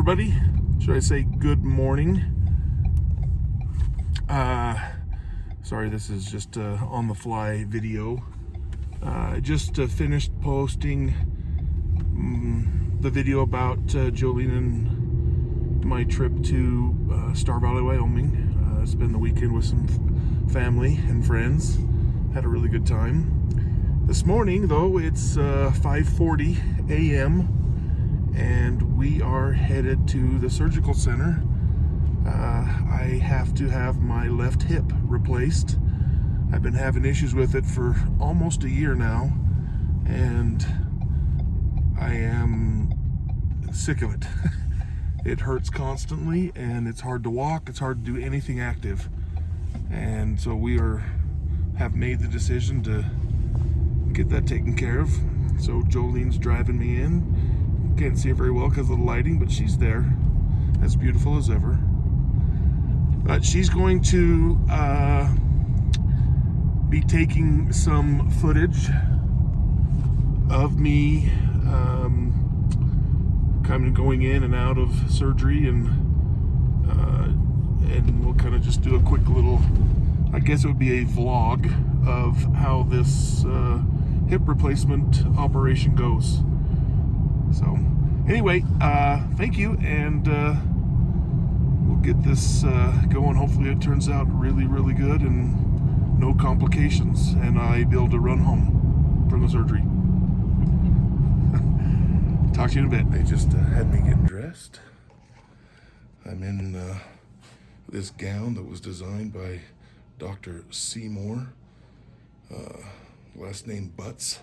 everybody. Should I say good morning? Sorry, this is just on the fly video. I just finished posting the video about Jolene and my trip to Star Valley, Wyoming. Spent the weekend with some family and friends. Had a really good time. This morning, though, it's 5:40 a.m. and we are headed to the surgical center. I have to have my left hip replaced. I've been having issues with it for almost a year now, and I am sick of it. It hurts constantly, and it's hard to walk. It's hard to do anything active. And so we have made the decision to get that taken care of. So Jolene's driving me in. Can't see her very well because of the lighting, but she's there, as beautiful as ever. But she's going to be taking some footage of me kind of going in and out of surgery, and we'll kind of just do a quick little, I guess it would be a vlog of how this hip replacement operation goes. So anyway, thank you, and we'll get this going. Hopefully it turns out really, really good and no complications, and I'll be able to run home from the surgery. Talk to you in a bit. They just had me get dressed. I'm in this gown that was designed by Dr. Seymour, last name Butts.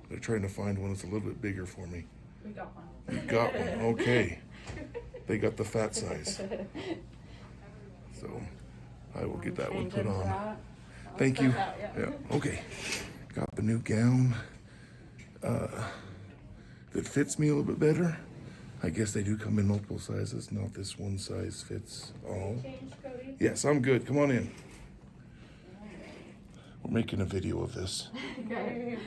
They're trying to find one that's a little bit bigger for me. We got one. You got one, okay. They got the fat size. So I will get that one put on. Thank you. Yeah, okay. Got the new gown that fits me a little bit better. I guess they do come in multiple sizes, not this one size fits all. Yes, I'm good. Come on in. We're making a video of this. Okay.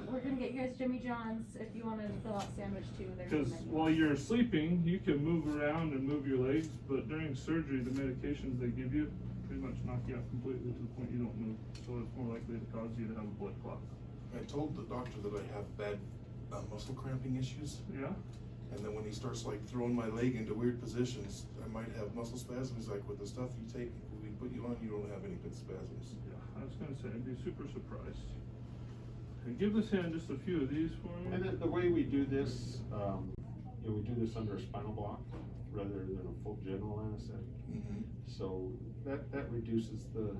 We're gonna get you guys Jimmy John's if you want to fill out sandwich too. Because while you're sleeping, you can move around and move your legs, but during surgery, the medications they give you pretty much knock you out completely to the point you don't move. So it's more likely to cause you to have a blood clot. I told the doctor that I have bad muscle cramping issues. Yeah? And then when he starts like throwing my leg into weird positions, I might have muscle spasms. He's like, with the stuff you take, we put you on, you don't have any good spasms. Yeah, I was gonna say, I'd be super surprised. And give this hand just a few of these for me. And the way we do this, we do this under a spinal block rather than a full general anesthetic. Mm-hmm. So that reduces the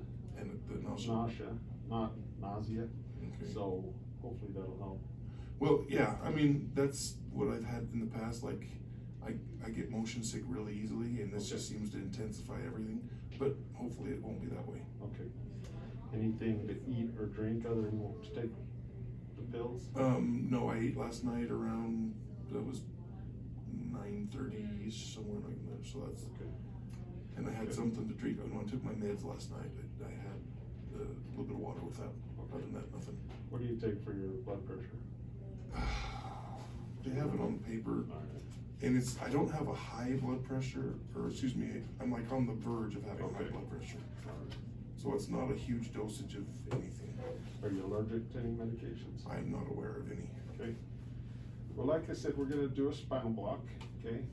nausea, not nausea. Okay. So hopefully that'll help. Well, yeah, I mean, that's what I've had in the past. Like, I get motion sick really easily, and this just seems to intensify everything. But hopefully it won't be that way. Okay. Anything to eat or drink other than to take the pills? No, I ate last night around, that was 9:30-ish, somewhere like that. So that's okay. And I had something to drink. When I took my meds last night, I had a little bit of water with that. Other than that, nothing. What do you take for your blood pressure? They have it on paper, and I don't have a high blood pressure, or excuse me, I'm like on the verge of having high blood pressure. So it's not a huge dosage of anything. Are you allergic to any medications? I'm not aware of any. Okay. Well, like I said, we're gonna do a spinal block, okay?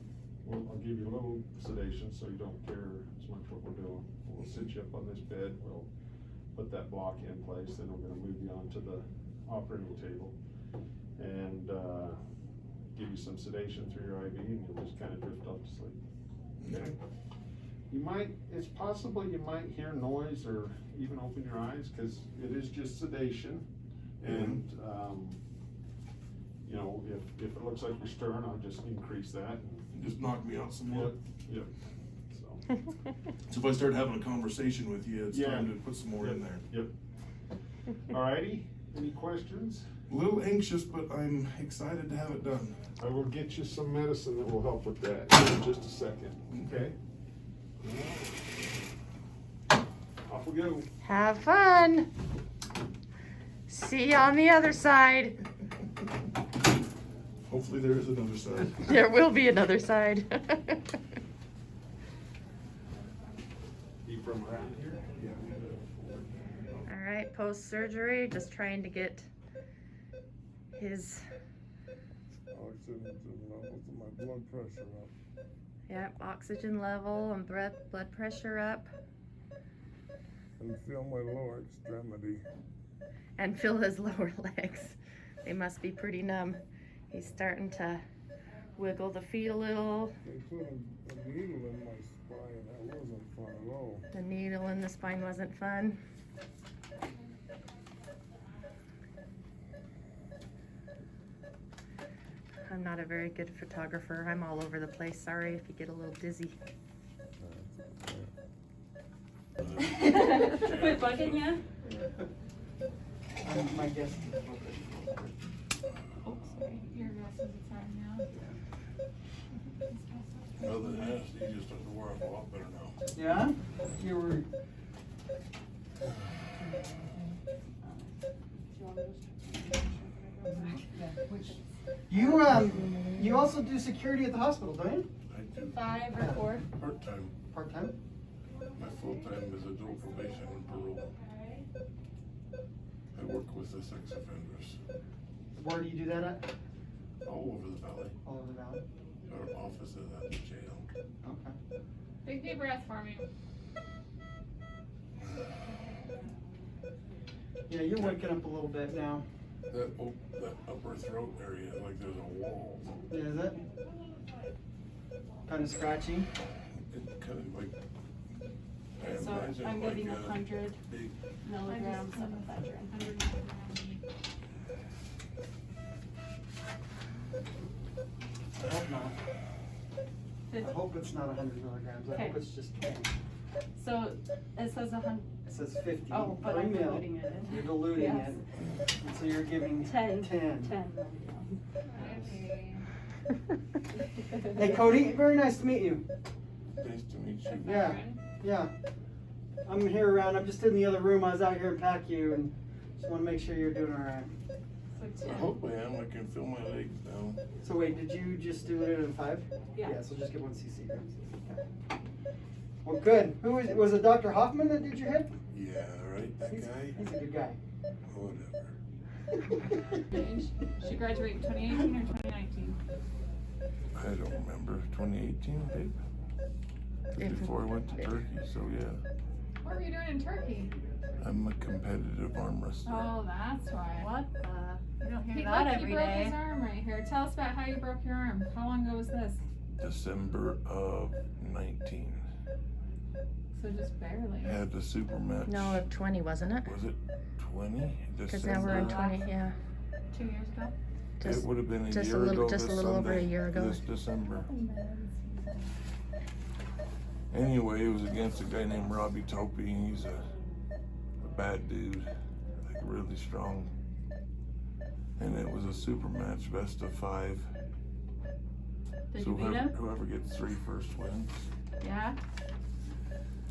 I'll give you a little sedation so you don't care as much what we're doing. We'll sit you up on this bed, we'll put that block in place, then we're gonna move you onto the operating table and give you some sedation through your IV, and you'll just kind of drift off to sleep. Okay? It's possible you might hear noise or even open your eyes because it is just sedation. And if it looks like you're stirring, I'll just increase that. Just knock me out some more. Yep. So if I start having a conversation with you, it's time to put some more in there. Yep. Alrighty. Any questions? A little anxious, but I'm excited to have it done. I will get you some medicine that will help with that in just a second. Okay. Off we go. Have fun. See you on the other side. Hopefully Hopefully there is another side. There will be another side. You from around here? All right, post-surgery, just trying to get his, Oxygen levels and my blood pressure up. oxygen level and blood pressure up, And feel my lower extremity. and feel his lower legs. They must be pretty numb. He's starting to wiggle the feet a little. They put a needle in my spine. That wasn't fun at all. The needle in the spine wasn't fun. I'm not a very good photographer. I'm all over the place. Sorry if you get a little dizzy. Quit bugging ya? My guess is Oh, sorry. Your guess is it's on now. Now the anesthesia starting to wear off a lot better now. yeah? You were. You also do security at the hospital, don't you? I do 5 or 4? part-time. Part-time? My full-time is adult probation and parole. I work with the sex offenders Where do you do that at? all over the valley. All over the valley? Our office is at the jail. Okay. Big deep breath for me. Yeah, you're waking up a little bit now. That upper throat area, like there's a wall. Is it? Kind of scratchy? It kind of like, I So imagine I'm like getting a 100 big, milligrams of ephedrine. 100 milligrams. I hope not. I hope it's not 100 milligrams. I Okay. hope it's just 10. So it says 100. It says 50. Oh, but per I'm mil. diluting it. You're diluting Yes. it. And so you're giving 10. 10. 10 milligrams. Hey Cody, very nice to meet you. nice to meet you. Yeah, yeah. I'm here around. I'm just in the other room. I was out here in PACU and just want to make sure you're doing all right. So I 10. hope I am. I can feel my legs now. So wait, did you just do it at a 5? Yeah. Yeah, so just get 1 cc. Okay. Well, good. Who was it? Dr. Hoffman that did your hip? Yeah, right, that guy? He's a good guy. Whatever. She graduated in 2018 or 2019? I don't remember. 2018, babe? Before I went to Turkey, so yeah. What were you doing in Turkey? I'm a competitive arm wrestler. Oh, that's why. What the? You don't hear He, that look, every he broke day. his arm right here. Tell us about how you broke your arm. How long ago was this? December of 19. So just barely. Had the super match. No, of 20, wasn't it? Was it 20? Because now we're in 20, yeah. 2 years ago? It would have been a just year a little- ago. just this a little over a Sunday, year ago. This December. Anyway, it was against a guy named Robbie Topi. He's a bad dude, like really strong. And it was a super match, best of 5. Did So you beat him? whoever gets 3 first wins. Yeah?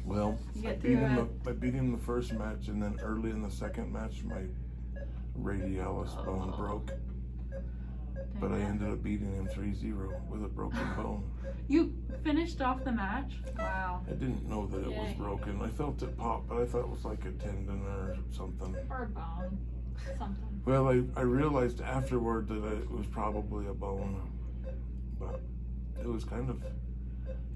Well, You I get beat, through him I beat him the first match, and then early in the second match, my radialis bone broke. But I ended up beating him 3-0 with a broken bone. You finished off the match? Wow. I didn't know that it was Yeah. broken. I felt it pop, but I thought it was like a tendon or something. Or a bone. Something. Well, I realized afterward that it was probably a bone, but it was kind of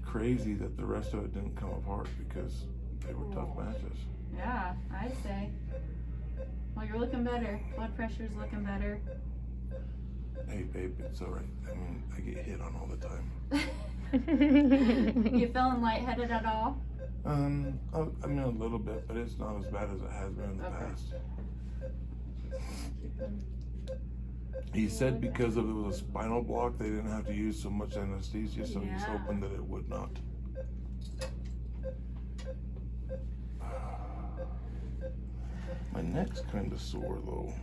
crazy that the rest of it didn't come apart because they were tough matches. Yeah, I'd say. Well, you're looking better. Blood pressure's looking better. Hey, babe, it's all right. I mean, I get hit on all the time. You feeling lightheaded at all? I mean, a little bit, but it's not as bad as it has been in the Okay. past. He said because of it was a spinal block, they didn't have to use so much anesthesia, so he's Yeah. hoping that it would not. My neck's kind of sore though.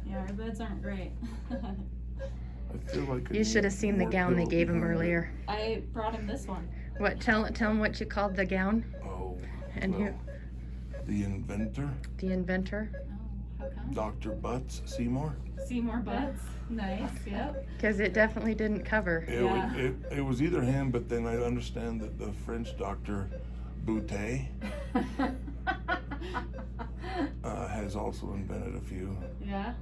Yeah, our beds aren't great. I feel like I You should have need seen the more gown they pillow gave him behind it. earlier. I brought him this one. What? Tell him what you called the gown. Oh, And well, who? the inventor. The inventor. How come? Dr. Butts Seymour. Seymour Butts. Nice. Yep. Because it definitely didn't cover. It was either him, but then I understand that the French doctor Boutet has also invented a few. Yeah.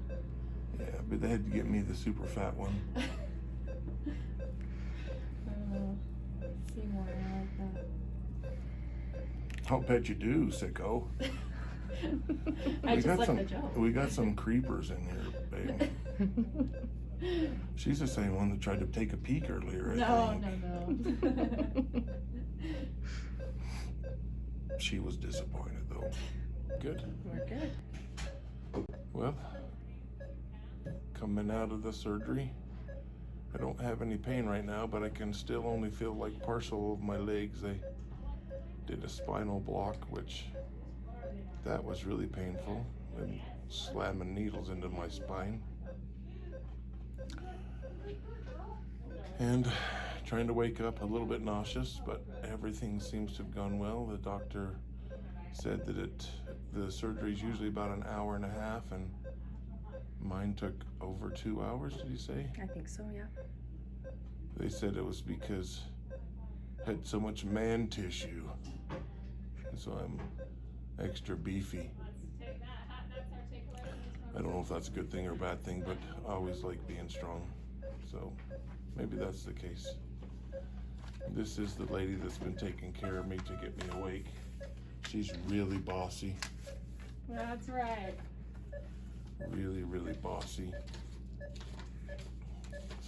Yeah, but they had to get me the super fat one. Seymour, I like that. I'll bet you do, sicko. I just like the joke. We got some creepers in here, babe. She's the same one that tried to take a peek earlier, I No. think. She was disappointed, though. Good. We're good. Well, coming out of the surgery, I don't have any pain right now, but I can still only feel like partial of my legs. They did a spinal block, which that was really painful, and slamming needles into my spine. And trying to wake up, a little bit nauseous, but everything seems to have gone well. The doctor said that the surgery is usually about an hour and a half, and mine took over 2 hours, did you say? I think so, yeah. They said it was because I had so much man tissue, and so I'm extra beefy. I don't know if that's a good thing or a bad thing, but I always like being strong, so maybe that's the case. This is the lady that's been taking care of me to get me awake. She's really bossy. That's right. Really, really bossy.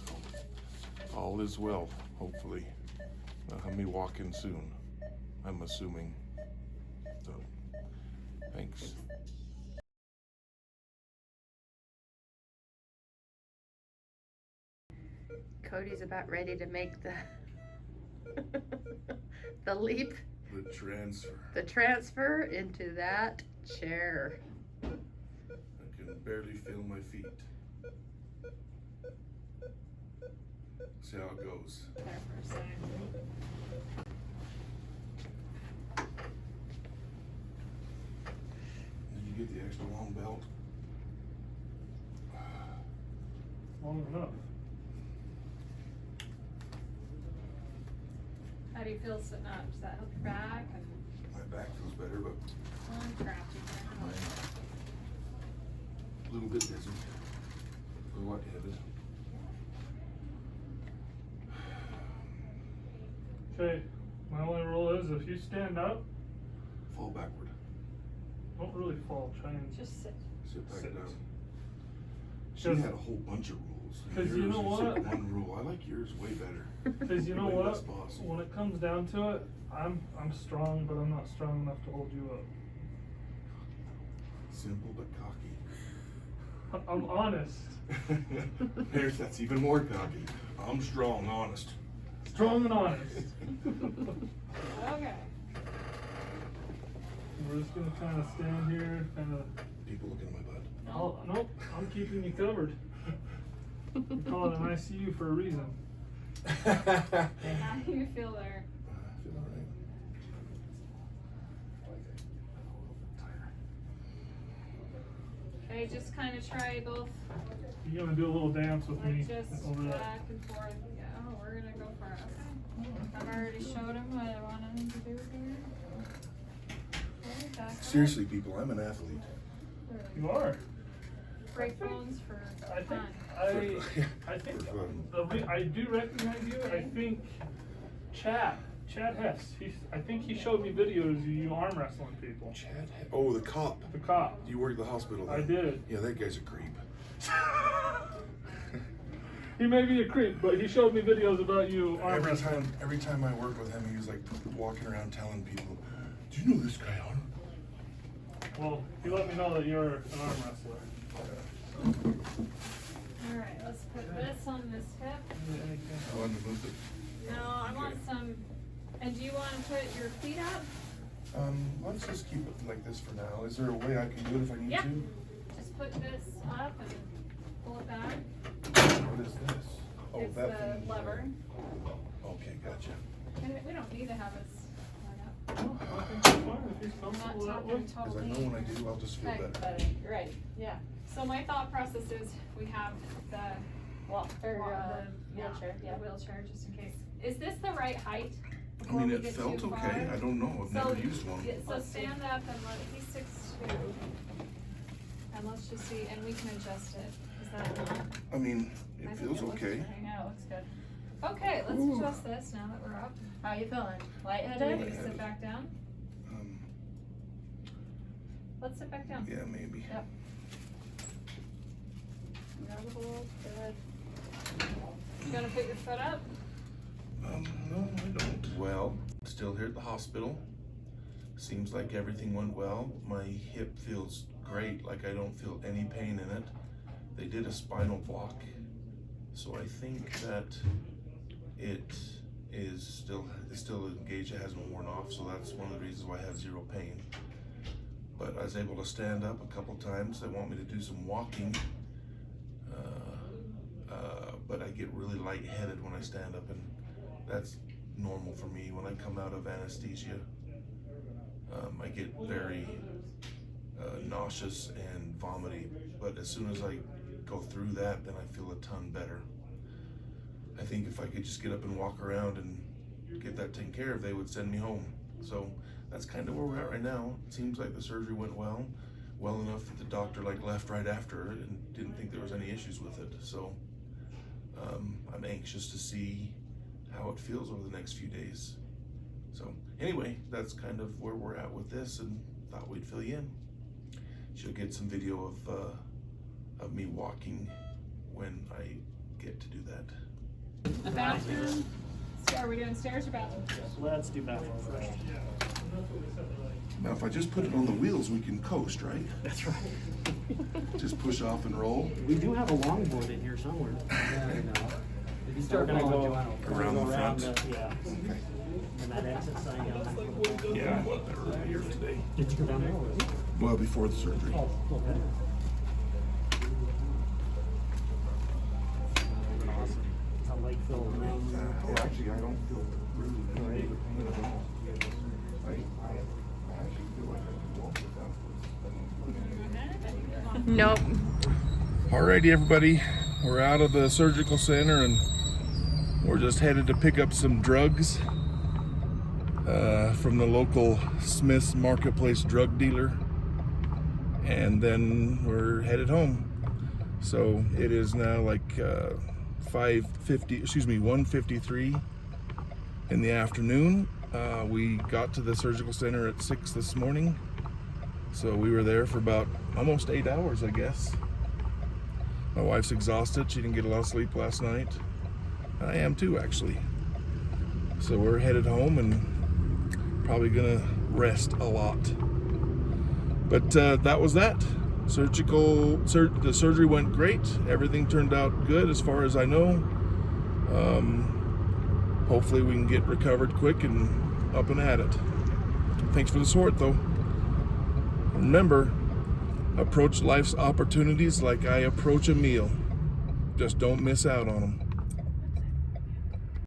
So, all is well, hopefully. They'll have me walking soon, I'm assuming. So, thanks. Cody's about ready to make the the leap, The transfer. the transfer into that chair. I can barely feel my feet. See how it goes. There for a second. Did you get the extra long belt? Long enough. How do you feel sitting up? Does that help your back? And My back feels better, but crappy. I'm a little bit dizzy. Or lightheaded. Okay, my only rule is if you stand up, Fall backward. don't really fall. Try and Just sit. Sit back Sit. down. She Because- had a whole bunch of rules. 'Cause you Yours know is what? One rule. I like yours way better. Because you know Way what? less bossy. When it comes down to it, I'm strong, but I'm not strong enough to hold you up. Simple but cocky. I'm honest. There's, that's even more cocky. I'm strong, honest. Strong and honest. Okay. We're just gonna kind of stand here, kind of. People looking at my butt. Oh, nope, I'm keeping you covered. We call it an ICU for a reason. How do you feel there? I feel all right. Okay, just kind of try both, You're gonna do a little dance with me like just over that. back and forth. Yeah, we're gonna go for it. Okay. I've already showed him what I wanted him to do here. Okay, back up. Seriously, people, I'm an athlete. You are. Break bones for I think fun. I think For fun. I do recognize you. I think Chad Hess. I think he showed me videos of you arm wrestling people. Chad? Oh, the cop. The cop. You work at the hospital then? I did. Yeah, that guy's a creep. He may be a creep, but he showed me videos about you arm wrestling. Every time I work with him, he was like walking around telling people, "Do you know this guy on?" Well, he let me know that you're an arm wrestler. Alright, let's put this on this hip. I wanted to move it. No, I want some. And do you want to put your feet up? Let's just keep it like this for now. Is there a way I can do it if I need Yeah. to? Just put this up and pull it back. What is this? Oh, It's that the thing. lever. Okay, gotcha. And we don't need to have it. I think fine if he's I'm comfortable not that way. talking Because I totally. know when I do, I'll just feel Okay. better. Right, yeah. So my thought process is we have the Well, the wheelchair, yeah. the wheelchair just in case. Is this the right height? I Before mean, we it get felt too okay. far? I don't know. I've never used one. Yeah, so stand up and he's 6'2". And let's just see, and we can adjust it. Is that not? I mean, I it think feels looks okay. great. Yeah, it looks good. Okay, let's Ooh. adjust this now that we're up. How you feeling? Do we Lightheaded? need to sit back down? Um, Let's sit back down. yeah, maybe. Notable, good. You gonna put your foot up? No, I don't. Well, still here at the hospital. Seems like everything went well. My hip feels great, like I don't feel any pain in it. They did a spinal block, so I think that it is still engaged. It hasn't worn off, so that's one of the reasons why I have zero pain. But I was able to stand up a couple times. They want me to do some walking, but I get really lightheaded when I stand up, and that's normal for me. When I come out of anesthesia, I get very nauseous and vomity, but as soon as I go through that, then I feel a ton better. I think if I could just get up and walk around and get that taken care of, they would send me home. So that's kind of where we're at right now. It seems like the surgery went well enough that the doctor left right after it and didn't think there was any issues with it. So I'm anxious to see how it feels over the next few days. So anyway, that's kind of where we're at with this, and thought we'd fill you in. She'll get some video of me walking when I get to do that. A bathroom? Are we doing stairs or bathroom? Let's do bathroom first. Now, if I just put it on the wheels, we can coast, right? That's right. Just push off and roll. We do have a longboard in here somewhere. If you start going, Around the front? Yeah. Okay. And that exit sign down there. Yeah, I went there earlier today. Did you go down there already? Well, before the surgery. Oh, okay. Awesome. I like Phil. Actually, I don't feel really any pain at all. I actually feel like I can walk without this. Nope. Alrighty, everybody, we're out of the surgical center and we're just headed to pick up some drugs from the local Smith's Marketplace drug dealer, and then we're headed home. So it is now like 1:53 in the afternoon. We got to the surgical center at 6 this morning, so we were there for about almost 8 hours, I guess. My wife's exhausted. She didn't get a lot of sleep last night. I am too, actually. So we're headed home and probably gonna rest a lot. But that was that. The surgery went great. Everything turned out good as far as I know. Hopefully we can get recovered quick and up and at it. Thanks for the support, though. Remember, approach life's opportunities like I approach a meal. Just don't miss out on them.